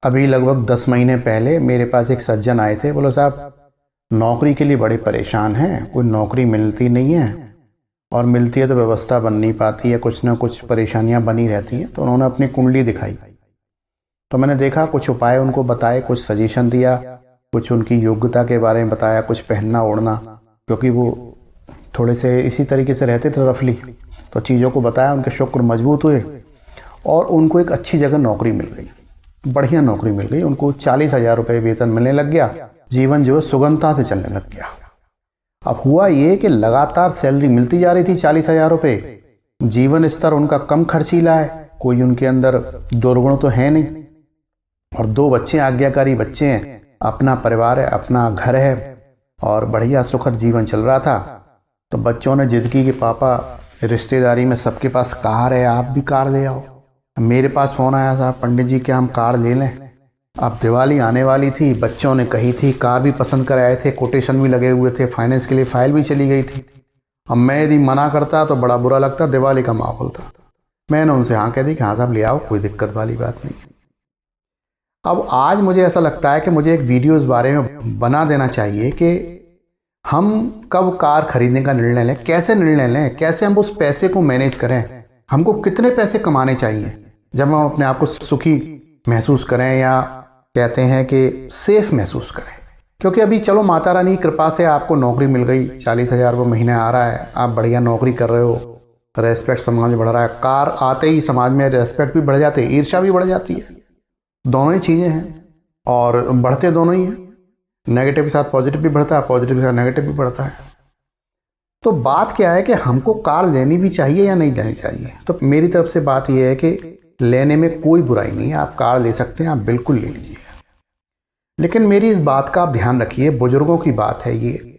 अभी लगभग 10 महीने पहले मेरे पास एक सज्जन आए थे। बोलो साहब, नौकरी के लिए बड़े परेशान हैं, कोई नौकरी मिलती नहीं है, और मिलती है तो व्यवस्था बन नहीं पाती है, कुछ ना कुछ परेशानियां बनी रहती हैं। तो उन्होंने अपनी कुंडली दिखाई, तो मैंने देखा, कुछ उपाय उनको बताए, कुछ सजेशन दिया, कुछ उनकी योग्यता के बारे में बताया, कुछ पहनना ओढ़ना, क्योंकि वो थोड़े से इसी तरीके से रहते थे रफली। तो चीज़ों को बताया, उनके शुक्र मजबूत हुए और उनको एक अच्छी जगह नौकरी मिल गई, बढ़िया नौकरी मिल गई। उनको 40,000 रुपये वेतन मिलने लग गया। जीवन जो है सुगमता से चलने लग गया। अब हुआ ये कि लगातार सैलरी मिलती जा रही थी, 40,000 रुपये। जीवन स्तर उनका कम खर्चीला है, कोई उनके अंदर दुर्गुण तो है नहीं, और 2 बच्चे, आज्ञाकारी बच्चे हैं, अपना परिवार है, अपना घर है, और बढ़िया सुखद जीवन चल रहा था। तो बच्चों ने जिद की कि पापा, रिश्तेदारी में सबके पास कार है, आप भी कार ले आओ। मेरे पास फ़ोन आया था, पंडित जी क्या हम कार ले लें? अब दिवाली आने वाली थी, बच्चों ने कही थी, कार भी पसंद कर आए थे, कोटेशन भी लगे हुए थे, फाइनेंस के लिए फाइल भी चली गई थी। अब मैं यदि मना करता तो बड़ा बुरा लगता, दिवाली का माहौल था। मैंने उनसे हाँ कह दी कि हाँ साहब ले आओ, कोई दिक्कत वाली बात नहीं। अब आज मुझे ऐसा लगता है कि मुझे एक वीडियो इस बारे में बना देना चाहिए कि हम कब कार खरीदने का निर्णय लें, कैसे निर्णय लें, कैसे हम उस पैसे को मैनेज करें, हमको कितने पैसे कमाने चाहिए जब हम अपने आप को सुखी महसूस करें, या कहते हैं कि सेफ महसूस करें। क्योंकि अभी चलो माता रानी की कृपा से आपको नौकरी मिल गई, 40,000 रुपये महीने आ रहा है, आप बढ़िया नौकरी कर रहे हो, रेस्पेक्ट समाज में बढ़ रहा है। कार आते ही समाज में रेस्पेक्ट भी बढ़ जाते हैं, ईर्ष्या भी बढ़ जाती है। दोनों ही चीज़ें हैं और बढ़ते दोनों ही हैं। नेगेटिव के साथ पॉजिटिव भी बढ़ता है, पॉजिटिव के साथ नेगेटिव भी बढ़ता है। तो बात क्या है कि हमको कार लेनी भी चाहिए या नहीं लेनी चाहिए? तो मेरी तरफ से बात यह है कि लेने में कोई बुराई नहीं है, आप कार ले सकते हैं, आप बिल्कुल ले लीजिए। लेकिन मेरी इस बात का आप ध्यान रखिए, बुजुर्गों की बात है ये,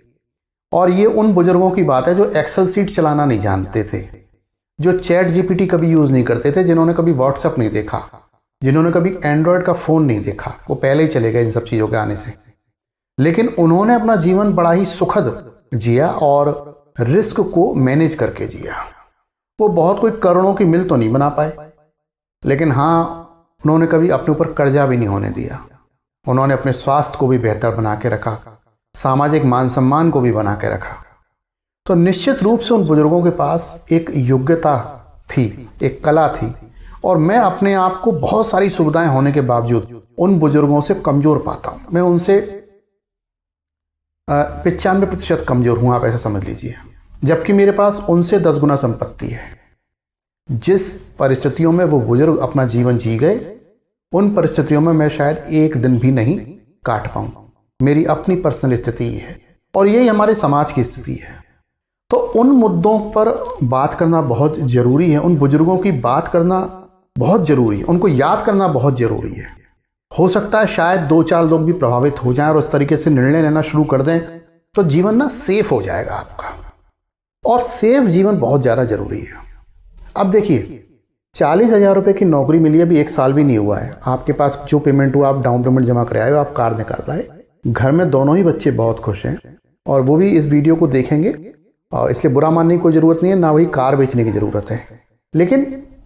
और ये उन बुजुर्गों की बात है जो एक्सेल सीट चलाना नहीं जानते थे, जो चैट जीपीटी कभी यूज़ नहीं करते थे, जिन्होंने कभी व्हाट्सअप नहीं देखा, जिन्होंने कभी एंड्रॉयड का फ़ोन नहीं देखा, वो पहले ही चले गए इन सब चीज़ों के आने से। लेकिन उन्होंने अपना जीवन बड़ा ही सुखद जिया और रिस्क को मैनेज करके जिया। वो बहुत कोई करोड़ों की मिल तो नहीं बना पाए, लेकिन हाँ, उन्होंने कभी अपने ऊपर कर्जा भी नहीं होने दिया। उन्होंने अपने स्वास्थ्य को भी बेहतर बना के रखा, सामाजिक मान सम्मान को भी बना के रखा। तो निश्चित रूप से उन बुजुर्गों के पास एक योग्यता थी, एक कला थी, और मैं अपने आप को बहुत सारी सुविधाएं होने के बावजूद उन बुजुर्गों से कमज़ोर पाता हूँ। मैं उनसे 95% कमज़ोर हूँ, आप ऐसा समझ लीजिए, जबकि मेरे पास उनसे 10 गुना संपत्ति है। जिस परिस्थितियों में वो बुजुर्ग अपना जीवन जी गए, उन परिस्थितियों में मैं शायद एक दिन भी नहीं काट पाऊँ। मेरी अपनी पर्सनल स्थिति ये है, और यही हमारे समाज की स्थिति है। तो उन मुद्दों पर बात करना बहुत ज़रूरी है, उन बुजुर्गों की बात करना बहुत ज़रूरी है, उनको याद करना बहुत ज़रूरी है। हो सकता है शायद 2-4 लोग भी प्रभावित हो जाएं और उस तरीके से निर्णय लेना शुरू कर दें, तो जीवन ना सेफ हो जाएगा आपका, और सेफ जीवन बहुत ज़्यादा ज़रूरी है। अब देखिए, 40,000 रुपये की नौकरी मिली, अभी 1 साल भी नहीं हुआ है, आपके पास जो पेमेंट हुआ, आप डाउन पेमेंट जमा कराए हो, आप कार निकाल रहे हैं, घर में दोनों ही बच्चे बहुत खुश हैं, और वो भी इस वीडियो को देखेंगे, और इसलिए बुरा मानने की कोई ज़रूरत नहीं है, ना वही कार बेचने की ज़रूरत है। लेकिन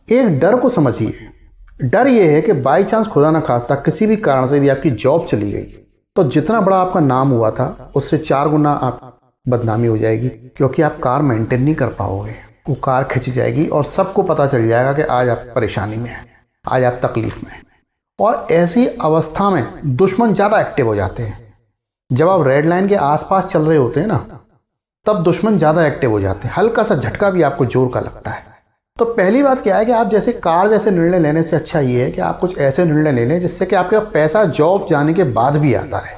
एक डर को समझिए। डर ये है कि बाई चांस, खुदा ना खास्ता, किसी भी कारण से यदि आपकी जॉब चली गई, तो जितना बड़ा आपका नाम हुआ था उससे 4 गुना आप बदनामी हो जाएगी, क्योंकि आप कार मेंटेन नहीं कर पाओगे, वो कार खिंची जाएगी और सबको पता चल जाएगा कि आज आप परेशानी में हैं, आज आप तकलीफ में हैं। और ऐसी अवस्था में दुश्मन ज़्यादा एक्टिव हो जाते हैं। जब आप रेड लाइन के आसपास चल रहे होते हैं ना, तब दुश्मन ज़्यादा एक्टिव हो जाते हैं, हल्का सा झटका भी आपको जोर का लगता है। तो पहली बात क्या है कि आप जैसे कार जैसे निर्णय लेने से अच्छा ये है कि आप कुछ ऐसे निर्णय ले लें जिससे कि आपका पैसा जॉब जाने के बाद भी आता रहे।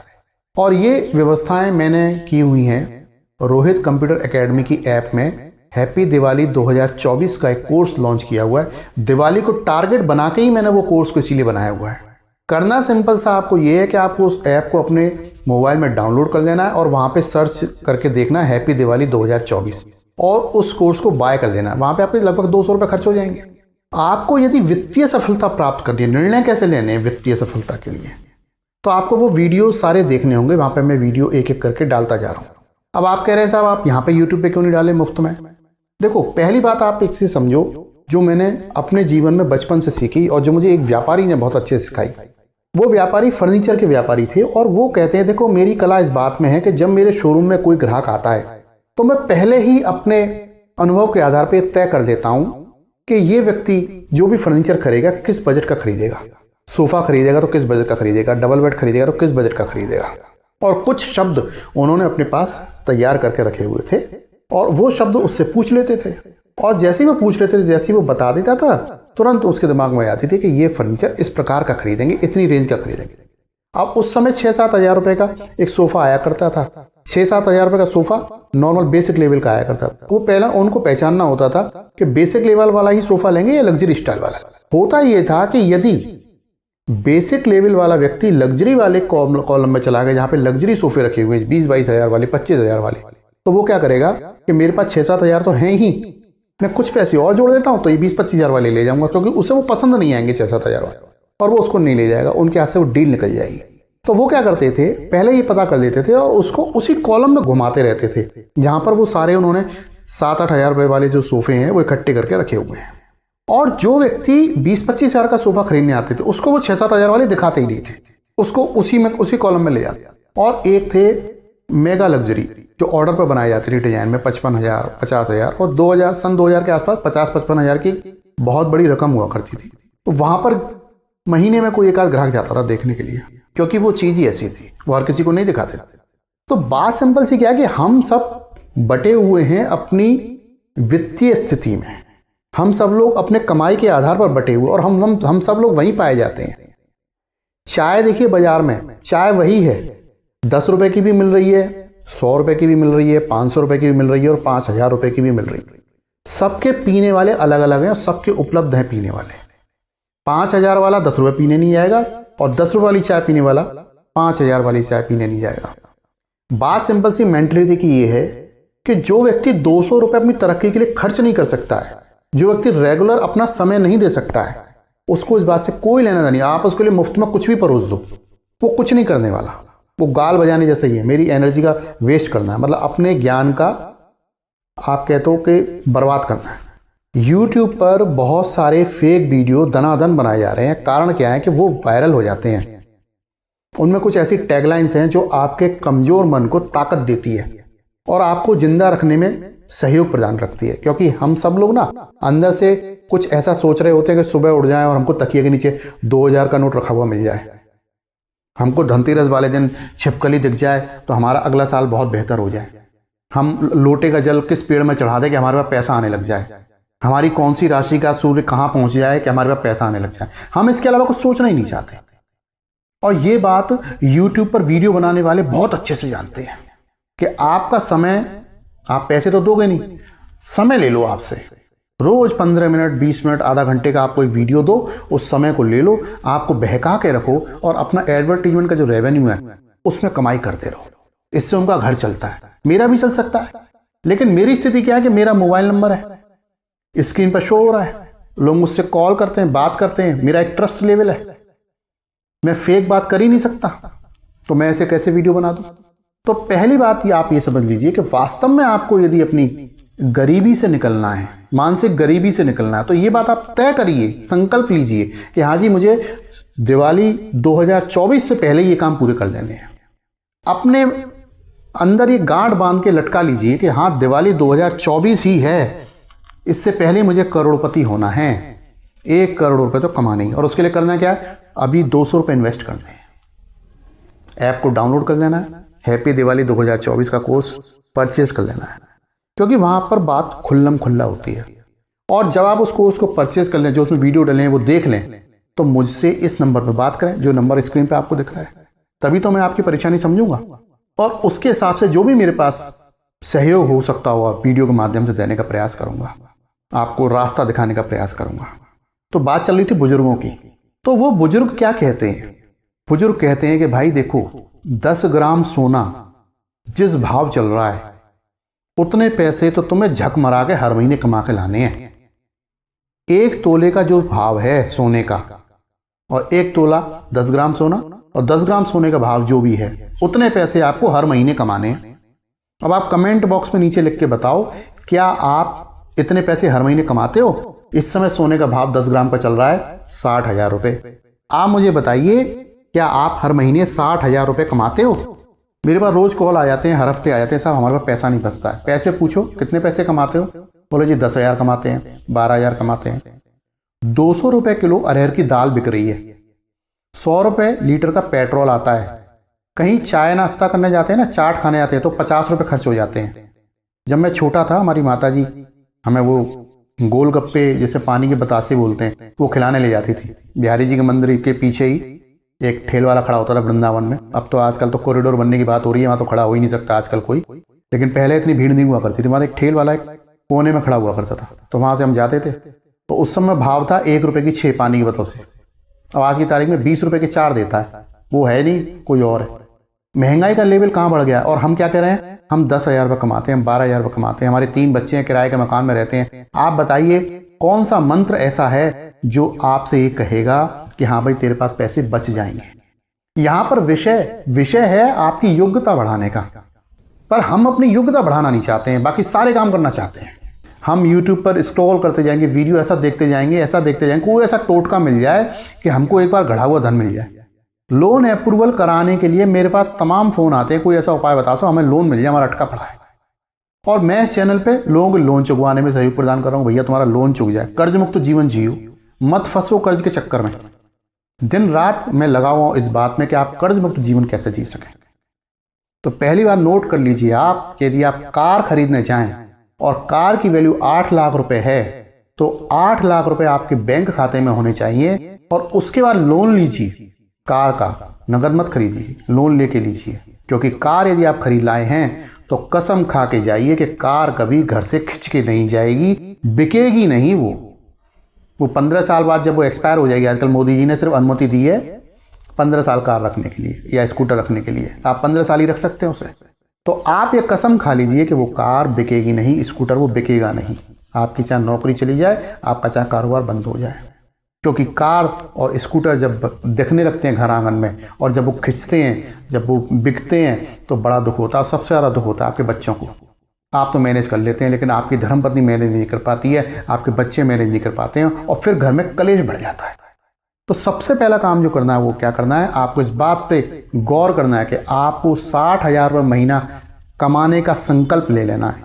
और ये व्यवस्थाएं मैंने की हुई हैं रोहित कंप्यूटर एकेडमी की ऐप में। हैप्पी दिवाली 2024 का एक कोर्स लॉन्च किया हुआ है। दिवाली को टारगेट बना के ही मैंने वो कोर्स को इसीलिए बनाया हुआ है। करना सिंपल सा आपको ये है कि आपको उस ऐप को अपने मोबाइल में डाउनलोड कर लेना है और वहाँ पे सर्च करके देखना है हैप्पी दिवाली 2024, और उस कोर्स को बाय कर देना है। वहाँ पे आपके लगभग 200 रुपये खर्च हो जाएंगे। आपको यदि वित्तीय सफलता प्राप्त करनी है, निर्णय कैसे लेने हैं वित्तीय सफलता के लिए, तो आपको वो वीडियो सारे देखने होंगे। वहाँ पे मैं वीडियो एक एक करके डालता जा रहा हूँ। अब आप कह रहे हैं साहब आप यहाँ पे यूट्यूब पे क्यों नहीं डाले मुफ्त में? देखो, पहली बात आप एक चीज़ समझो जो मैंने अपने जीवन में बचपन से सीखी और जो मुझे एक व्यापारी ने बहुत अच्छे से सिखाई। वो व्यापारी फर्नीचर के व्यापारी थे और वो कहते हैं देखो मेरी कला इस बात में है कि जब मेरे शोरूम में कोई ग्राहक आता है तो मैं पहले ही अपने अनुभव के आधार पर तय कर देता हूं कि ये व्यक्ति जो भी फर्नीचर खरीदेगा किस बजट का खरीदेगा। सोफा खरीदेगा तो किस बजट का खरीदेगा, डबल बेड खरीदेगा तो किस बजट का खरीदेगा। और कुछ शब्द उन्होंने अपने पास तैयार करके रखे हुए थे और वो शब्द उससे पूछ लेते थे और जैसे ही वो पूछ लेते थे, जैसे ही वो बता देता था, तुरंत उसके दिमाग में आती थी कि ये फर्नीचर इस प्रकार का खरीदेंगे, इतनी रेंज का खरीदेंगे। अब उस समय 6-7 हज़ार रुपए का एक सोफा आया करता था। 6-7 हज़ार रुपए का सोफा नॉर्मल बेसिक लेवल का आया करता था। वो पहला उनको पहचानना होता था कि बेसिक लेवल वाला ही सोफा लेंगे या लग्जरी स्टाइल वाला। होता ये था कि यदि बेसिक लेवल वाला व्यक्ति लग्जरी वाले कॉलम में चला गया जहां पे लग्जरी सोफे रखे हुए 20-22 हज़ार वाले, 25 हज़ार वाले, तो वो क्या करेगा कि मेरे पास 6-7 हज़ार तो हैं ही, मैं कुछ पैसे और जोड़ देता हूं तो ये 20-25 हज़ार वाले ले जाऊंगा, क्योंकि उसे वो पसंद नहीं आएंगे 6-7 हज़ार वाले और वो उसको नहीं ले जाएगा, उनके हाथ से वो डील निकल जाएगी। तो वो क्या करते थे, पहले ये पता कर देते थे और उसको उसी कॉलम में घुमाते रहते थे जहां पर वो सारे उन्होंने 7-8 हज़ार रुपए वाले जो सोफे हैं वो इकट्ठे करके रखे हुए हैं। और जो व्यक्ति 20-25 हज़ार का सोफा खरीदने आते थे उसको वो 6-7 हज़ार वाले दिखाते ही नहीं थे, उसको उसी कॉलम में ले जाते। और एक थे मेगा लग्जरी जो ऑर्डर पर बनाई जाती थी डिजाइन में 55 हज़ार, 50 हज़ार और सन 2000 के आसपास 50-55 हज़ार की बहुत बड़ी रकम हुआ करती थी। तो वहां पर महीने में कोई एक आध ग्राहक जाता था देखने के लिए, क्योंकि वो चीज ही ऐसी थी, वो हर किसी को नहीं दिखाते थे। तो बात सिंपल सी क्या है कि हम सब बटे हुए हैं अपनी वित्तीय स्थिति में, हम सब लोग अपने कमाई के आधार पर बटे हुए और हम सब लोग वहीं पाए जाते हैं। चाय देखिए बाजार में, चाय वही है, 10 रुपए की भी मिल रही है, 100 रुपए की भी मिल रही है, 500 रुपए की भी मिल रही है और 5,000 रुपए की भी मिल रही है। सबके पीने वाले अलग अलग हैं और सबके उपलब्ध हैं पीने वाले। 5,000 वाला 10 रुपए पीने नहीं जाएगा और 10 रुपए वाली चाय पीने वाला 5,000 वाली चाय पीने नहीं जाएगा। बात सिंपल सी मेंटलिटी की ये है कि जो व्यक्ति 200 रुपए अपनी तरक्की के लिए खर्च नहीं कर सकता है, जो व्यक्ति रेगुलर अपना समय नहीं दे सकता है, उसको इस बात से कोई लेना देना नहीं। आप उसके लिए मुफ्त में कुछ भी परोस दो, वो कुछ नहीं करने वाला, वो गाल बजाने जैसा ही है, मेरी एनर्जी का वेस्ट करना है, मतलब अपने ज्ञान का आप कहते हो कि बर्बाद करना है। YouTube पर बहुत सारे फेक वीडियो दनादन बनाए जा रहे हैं। कारण क्या है कि वो वायरल हो जाते हैं। उनमें कुछ ऐसी टैगलाइंस हैं जो आपके कमजोर मन को ताकत देती है और आपको जिंदा रखने में सहयोग प्रदान रखती है। क्योंकि हम सब लोग ना अंदर से कुछ ऐसा सोच रहे होते हैं कि सुबह उठ जाएं और हमको तकिए के नीचे 2,000 का नोट रखा हुआ मिल जाए, हमको धनतेरस वाले दिन छिपकली दिख जाए तो हमारा अगला साल बहुत बेहतर हो जाए, हम लोटे का जल किस पेड़ में चढ़ा दें कि हमारे पास पैसा आने लग जाए, हमारी कौन सी राशि का सूर्य कहां पहुंच जाए कि हमारे पास पैसा आने लग जाए। हम इसके अलावा कुछ सोचना ही नहीं चाहते। और ये बात YouTube पर वीडियो बनाने वाले बहुत अच्छे से जानते हैं कि आपका समय, आप पैसे तो दोगे नहीं, समय ले लो आपसे, रोज 15 मिनट 20 मिनट आधा घंटे का आप कोई वीडियो दो, उस समय को ले लो, आपको बहका के रखो और अपना एडवर्टीजमेंट का जो रेवेन्यू है उसमें कमाई करते रहो। इससे उनका घर चलता है, मेरा भी चल सकता है। लेकिन मेरी स्थिति क्या है कि मेरा मोबाइल नंबर है, स्क्रीन पर शो हो रहा है, लोग मुझसे कॉल करते हैं, बात करते हैं, मेरा एक ट्रस्ट लेवल है, मैं फेक बात कर ही नहीं सकता, तो मैं ऐसे कैसे वीडियो बना दूं। तो पहली बात ये आप ये समझ लीजिए कि वास्तव में आपको यदि अपनी गरीबी से निकलना है, मानसिक गरीबी से निकलना है, तो ये बात आप तय करिए, संकल्प लीजिए कि हाँ जी मुझे दिवाली 2024 से पहले ये काम पूरे कर देने हैं। अपने अंदर ये गांठ बांध के लटका लीजिए कि हाँ दिवाली 2024 ही है, इससे पहले मुझे करोड़पति होना है, 1 करोड़ रुपए तो कमाने ही। और उसके लिए करना क्या है, अभी 200 रुपए इन्वेस्ट करने हैं, ऐप को डाउनलोड कर लेना है, हैप्पी दिवाली 2024 का कोर्स परचेज कर लेना है, क्योंकि वहां पर बात खुल्लम खुल्ला होती है। और जब आप उस कोर्स को परचेज कर लें, जो उसमें वीडियो डले हैं वो देख लें, तो मुझसे इस नंबर पर बात करें, जो नंबर स्क्रीन पे आपको दिख रहा है, तभी तो मैं आपकी परेशानी समझूंगा और उसके हिसाब से जो भी मेरे पास सहयोग हो सकता हो वीडियो के माध्यम से देने का प्रयास करूंगा, आपको रास्ता दिखाने का प्रयास करूंगा। तो बात चल रही थी बुजुर्गों की, तो वो बुजुर्ग क्या कहते हैं, बुजुर्ग कहते हैं कि भाई देखो 10 ग्राम सोना जिस भाव चल रहा है उतने पैसे तो तुम्हें झक मरा के हर महीने कमा के लाने हैं। 1 तोले का जो भाव है सोने का और 1 तोला 10 ग्राम सोना और 10 ग्राम सोने का भाव जो भी है उतने पैसे आपको हर महीने कमाने हैं। अब आप कमेंट बॉक्स में नीचे लिख के बताओ, क्या आप इतने पैसे हर महीने कमाते हो? इस समय सोने का भाव 10 ग्राम का चल रहा है 60,000 रुपए। आप मुझे बताइए क्या आप हर महीने 60,000 रुपये कमाते हो? मेरे पास रोज कॉल आ जाते हैं, हर हफ्ते आ जाते हैं, साहब हमारे पास पैसा नहीं बचता है। पैसे पूछो कितने पैसे कमाते हो? बोले जी 10,000 कमाते हैं, 12,000 कमाते हैं। 200 रुपये किलो अरहर की दाल बिक रही है, 100 रुपये लीटर का पेट्रोल आता है। कहीं चाय नाश्ता करने जाते हैं ना, चाट खाने जाते हैं तो 50 रुपये खर्च हो जाते हैं। जब मैं छोटा था, हमारी माता जी हमें वो गोलगप्पे जैसे पानी के बतासे बोलते हैं, वो खिलाने ले जाती थी। बिहारी जी के मंदिर के पीछे ही एक ठेल वाला खड़ा होता था वृंदावन में। अब तो आजकल तो कॉरिडोर बनने की बात हो रही है, वहां तो खड़ा हो ही नहीं सकता आजकल कोई, लेकिन पहले इतनी भीड़ नहीं हुआ करती थी। वहां एक ठेल वाला एक कोने में खड़ा हुआ करता था, तो वहां से हम जाते थे। तो उस समय भाव था 1 रुपए की 6 पानी की बोतल से। अब आज की तारीख में 20 रुपए के 4 देता है, वो है नहीं, कोई और है। महंगाई का लेवल कहाँ बढ़ गया, और हम क्या कह रहे हैं? हम 10,000 रुपये कमाते हैं, 12,000 रुपये कमाते हैं, हमारे 3 बच्चे हैं, किराए के मकान में रहते हैं। आप बताइए कौन सा मंत्र ऐसा है जो आपसे ये कहेगा कि हाँ भाई तेरे पास पैसे बच जाएंगे? यहां पर विषय है आपकी योग्यता बढ़ाने का, पर हम अपनी योग्यता बढ़ाना नहीं चाहते हैं, बाकी सारे काम करना चाहते हैं। हम YouTube पर स्क्रॉल करते जाएंगे, वीडियो ऐसा देखते जाएंगे, कोई ऐसा टोटका मिल जाए कि हमको एक बार गढ़ा हुआ धन मिल जाए। लोन अप्रूवल कराने के लिए मेरे पास तमाम फोन आते हैं, कोई ऐसा उपाय बता सो हमें लोन मिल जाए, हमारा अटका पड़ा है। और मैं इस चैनल पे लोगों को लोन चुकवाने में सहयोग प्रदान कर रहा हूं। भैया तुम्हारा लोन चुक जाए, कर्ज मुक्त जीवन जियो, मत फंसो कर्ज के चक्कर में। दिन रात मैं लगा हुआ हूं इस बात में कि आप कर्ज मुक्त जीवन कैसे जी सकें। तो पहली बार नोट कर लीजिए आप, यदि आप कार खरीदने जाएं और कार की वैल्यू 8 लाख रुपए है, तो 8 लाख रुपए आपके बैंक खाते में होने चाहिए। और उसके बाद लोन लीजिए कार का, नगद मत खरीदिए, लोन लेके लीजिए। क्योंकि कार यदि आप खरीद लाए हैं तो कसम खा के जाइए कि कार कभी घर से खिंच के नहीं जाएगी, बिकेगी नहीं। वो 15 साल बाद जब वो एक्सपायर हो जाएगी, आजकल मोदी जी ने सिर्फ अनुमति दी है 15 साल कार रखने के लिए या स्कूटर रखने के लिए, आप 15 साल ही रख सकते हैं उसे। तो आप ये कसम खा लीजिए कि वो कार बिकेगी नहीं, स्कूटर वो बिकेगा नहीं। आपकी चाहे नौकरी चली जाए, आपका चाहे कारोबार बंद हो जाए। क्योंकि कार और स्कूटर जब दिखने लगते हैं घर आंगन में, और जब वो खिंचते हैं, जब वो बिकते हैं, तो बड़ा दुख होता है। सबसे ज़्यादा दुख होता है आपके बच्चों को। आप तो मैनेज कर लेते हैं, लेकिन आपकी धर्मपत्नी मैनेज नहीं कर पाती है, आपके बच्चे मैनेज नहीं कर पाते हैं, और फिर घर में कलेश बढ़ जाता है। तो सबसे पहला काम जो करना है वो क्या करना है? आपको इस बात पे गौर करना है कि आपको 60,000 रुपये महीना कमाने का संकल्प ले लेना है।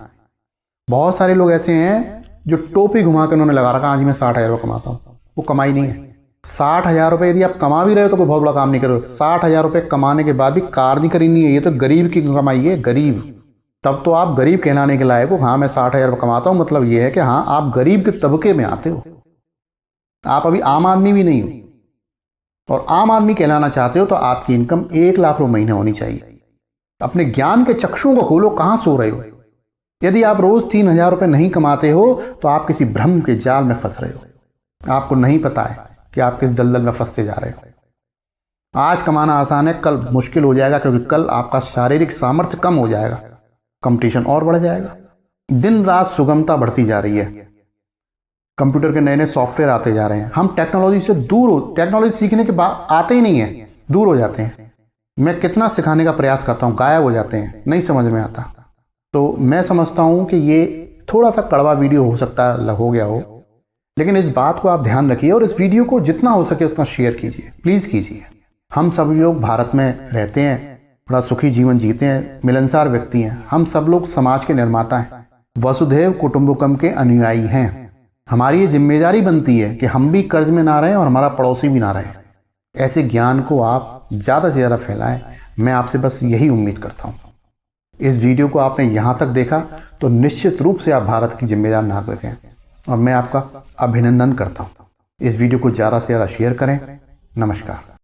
बहुत सारे लोग ऐसे हैं जो टोपी घुमा कर उन्होंने लगा रखा, आज मैं 60,000 रुपये कमाता हूँ। वो कमाई नहीं है। 60,000 रुपये यदि आप कमा भी रहे हो तो कोई बहुत बड़ा काम नहीं करो। 60,000 रुपये कमाने के बाद भी कार नहीं खरीदनी है, ये तो गरीब की कमाई है, गरीब। तब तो आप गरीब कहलाने के लायक हो। हाँ मैं 60,000 रुपये कमाता हूँ, मतलब ये है कि हाँ आप गरीब के तबके में आते हो, आप अभी आम आदमी भी नहीं हो। और आम आदमी कहलाना चाहते हो तो आपकी इनकम 1 लाख रुपये महीने होनी चाहिए। अपने ज्ञान के चक्षुओं को खोलो, कहाँ सो रहे हो? यदि आप रोज 3,000 रुपये नहीं कमाते हो तो आप किसी भ्रम के जाल में फंस रहे हो। आपको नहीं पता है कि आप किस दलदल में फंसते जा रहे हो। आज कमाना आसान है, कल मुश्किल हो जाएगा, क्योंकि कल आपका शारीरिक सामर्थ्य कम हो जाएगा, कंपटीशन और बढ़ जाएगा। दिन रात सुगमता बढ़ती जा रही है, कंप्यूटर के नए नए सॉफ्टवेयर आते जा रहे हैं। हम टेक्नोलॉजी से दूर हो, टेक्नोलॉजी सीखने के बाद आते ही नहीं है, दूर हो जाते हैं। मैं कितना सिखाने का प्रयास करता हूँ, गायब हो जाते हैं, नहीं समझ में आता। तो मैं समझता हूँ कि ये थोड़ा सा कड़वा वीडियो हो सकता है, हो गया हो, लेकिन इस बात को आप ध्यान रखिए और इस वीडियो को जितना हो सके उतना शेयर कीजिए, प्लीज कीजिए। हम सब लोग भारत में रहते हैं, बड़ा सुखी जीवन जीते हैं, मिलनसार व्यक्ति हैं। हम सब लोग समाज के निर्माता हैं, वसुधैव कुटुंबकम के अनुयायी हैं। हमारी ये जिम्मेदारी बनती है कि हम भी कर्ज में ना रहें और हमारा पड़ोसी भी ना रहे। ऐसे ज्ञान को आप ज़्यादा से ज़्यादा फैलाएं, मैं आपसे बस यही उम्मीद करता हूँ। इस वीडियो को आपने यहाँ तक देखा तो निश्चित रूप से आप भारत की जिम्मेदार नागरिक हैं और मैं आपका अभिनंदन करता हूँ। इस वीडियो को ज़्यादा से ज़्यादा शेयर करें। नमस्कार।